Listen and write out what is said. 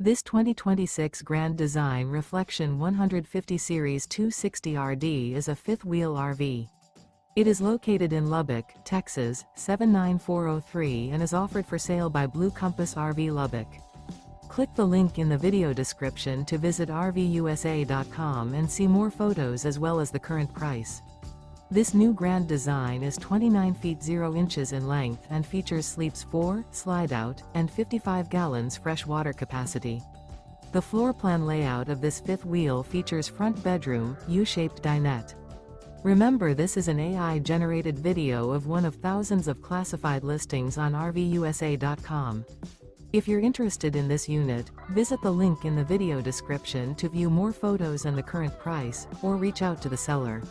This 2026 Grand Design Reflection 150 Series 260RD is a fifth-wheel RV. It is located in Lubbock, Texas, 79403 and is offered for sale by Blue Compass RV Lubbock. Click the link in the video description to visit RVUSA.com and see more photos as well as the current price. This new Grand Design is 29 feet 0 inches in length and features sleeps 4, Slideout, and 55 gallons fresh water capacity. The floor plan layout of this fifth wheel features front bedroom, U-shaped dinette. Remember, this is an AI-generated video of one of thousands of classified listings on RVUSA.com. If you're interested in this unit, visit the link in the video description to view more photos and the current price, or reach out to the seller.